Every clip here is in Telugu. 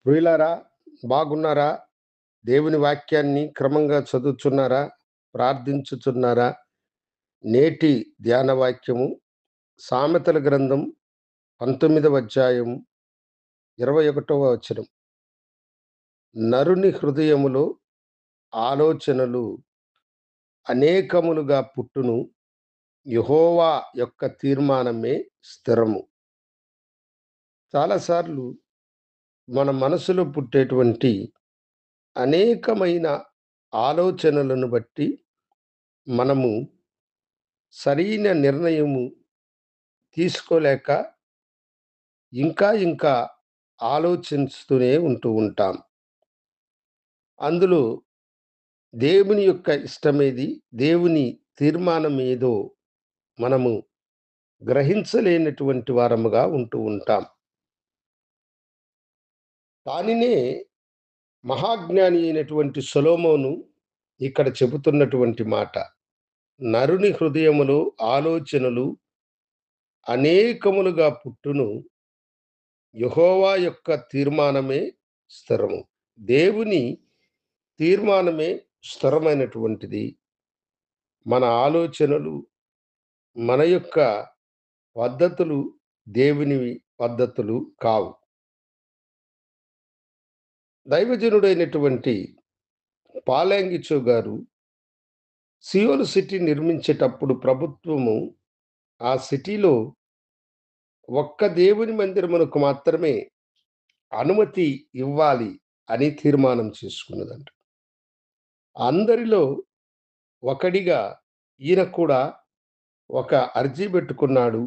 ప్రియులారా, బాగున్నారా? దేవుని వాక్యాన్ని క్రమంగా చదువుచున్నారా? ప్రార్థించుచున్నారా? నేటి ధ్యాన వాక్యము సామెతల గ్రంథం 19వ అధ్యాయం 21వ వచనం. నరుని హృదయములో ఆలోచనలు అనేకములుగా పుట్టును. యెహోవా యొక్క తీర్మానమే స్థిరము. చాలాసార్లు మన మనసులో పుట్టేటువంటి అనేకమైన ఆలోచనలను బట్టి మనము సరైన నిర్ణయము తీసుకోలేక ఇంకా ఆలోచిస్తూనే ఉంటూ ఉంటాం. అందులో దేవుని యొక్క ఇష్టమేది, దేవుని తీర్మానమేదో మనము గ్రహించలేనటువంటి వారముగా ఉంటూ ఉంటాం. దానినే మహాజ్ఞాని అయినటువంటి సొలొమోను ఇక్కడ చెబుతున్నటువంటి మాట. నరుని హృదయములో ఆలోచనలు అనేకములుగా పుట్టును. యెహోవా యొక్క తీర్మానమే స్థిరము. దేవుని తీర్మానమే స్థిరమైనటువంటిది. మన ఆలోచనలు, మన యొక్క పద్ధతులు దేవునివి పద్ధతులు కావు. దైవజనుడైనటువంటి పాలాంగిచో గారు సియోను సిటీ నిర్మించేటప్పుడు ప్రభుత్వము ఆ సిటీలో ఒక్క దేవుని మందిరమునకు మాత్రమే అనుమతి ఇవ్వాలి అని తీర్మానం చేసుకున్నదంట. అందరిలో ఒకడిగా ఈయన కూడా ఒక అర్జీ పెట్టుకున్నాడు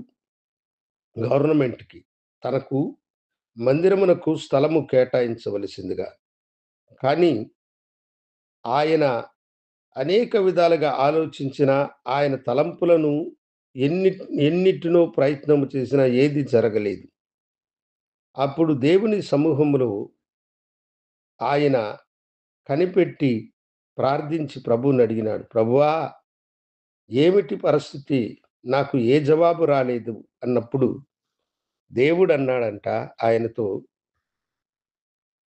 గవర్నమెంట్‌కి. తనకు మందిరమునకు స్థలము కేటాయించవలసిందిగా. కానీ ఆయన అనేక విధాలుగా ఆలోచించిన ఆయన తలంపులను ఎన్నిటినో ప్రయత్నము చేసినా ఏది జరగలేదు. అప్పుడు దేవుని సమూహములో ఆయన కనిపెట్టి ప్రార్థించి ప్రభువునడిగినాడు. ప్రభువా! ఏమిటి పరిస్థితి? నాకు ఏ జవాబు రాలేదు అన్నప్పుడు దేవుడన్నాడంట ఆయనతో,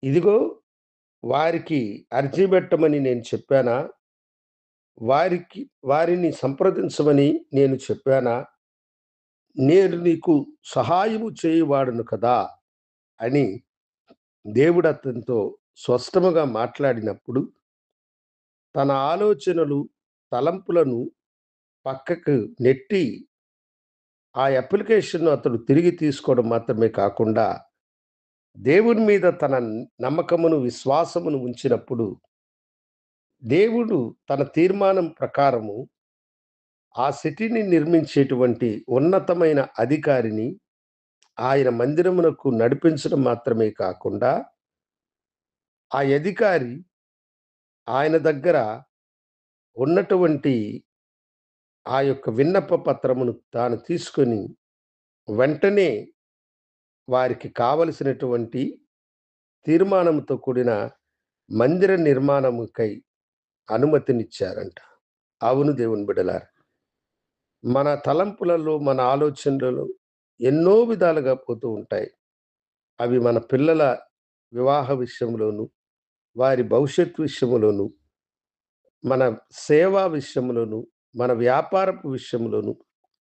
ఇదిగో వారికి అర్జీ పెట్టమని నేను చెప్పానా? వారిని సంప్రదించమని నేను చెప్పానా? నేను నీకు సహాయము చేయువాడను కదా! అని దేవుడు అతనితో స్పష్టముగా మాట్లాడినప్పుడు, తన ఆలోచనలు, తలంపులను పక్కకు నెట్టి, ఆ అప్లికేషన్‌ను అతడు తిరిగి తీసుకోవడం మాత్రమే కాకుండా, దేవుని మీద తన నమ్మకమును, విశ్వాసమును ఉంచినప్పుడు, దేవుడు తన తీర్మానం ప్రకారము ఆ సిటీని నిర్మించేటువంటి ఉన్నతమైన అధికారిని ఆయన మందిరమునకు నడిపించడం మాత్రమే కాకుండా, ఆ అధికారి ఆయన దగ్గర ఉన్నటువంటి ఆ యొక్క విన్నప పత్రమును తాను తీసుకొని వెంటనే వారికి కావలసినటువంటి తీర్మానంతో కూడిన మందిర నిర్మాణముకై అనుమతినిచ్చారంట. అవును దేవుని బిడ్డలారా. మన తలంపులలో, మన ఆలోచనలలో ఎన్నో విధాలుగా పోతూ ఉంటాయి. అవి మన పిల్లల వివాహ విషయంలోను, వారి భవిష్యత్తు విషయములోను, మన సేవా విషయంలోను, మన వ్యాపారపు విషయంలోను,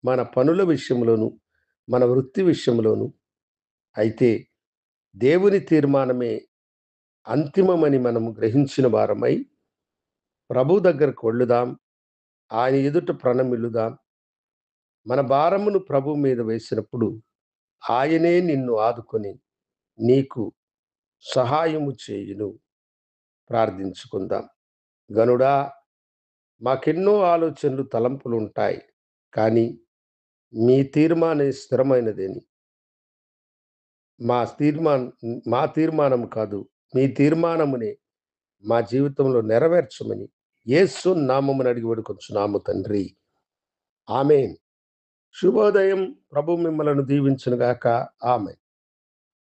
మన పనుల విషయంలోను, మన వృత్తి విషయంలోను. అయితే దేవుని తీర్మానమే అంతిమమని మనము గ్రహించిన వారమై ప్రభు దగ్గరకు వెళ్ళుదాం. ఆయన ఎదుట ప్రణమిల్లుదాం. మన భారమును ప్రభు మీద వేసినప్పుడు ఆయనే నిన్ను ఆదుకొని నీకు సహాయము చేయును. ప్రార్థించుకుందాం. గనుడా, మాకెన్నో ఆలోచనలు, తలంపులుంటాయి. కానీ మీ తీర్మానం స్థిరమైనదని, మా మా తీర్మానం కాదు, మీ తీర్మానమునే మా జీవితంలో నెరవేర్చమని యేసు నామమున అడిగి వేడుకొంచున్నాము తండ్రి. ఆమేన్. శుభోదయం. ప్రభు మిమ్మలను దీవించును గాక. ఆమేన్.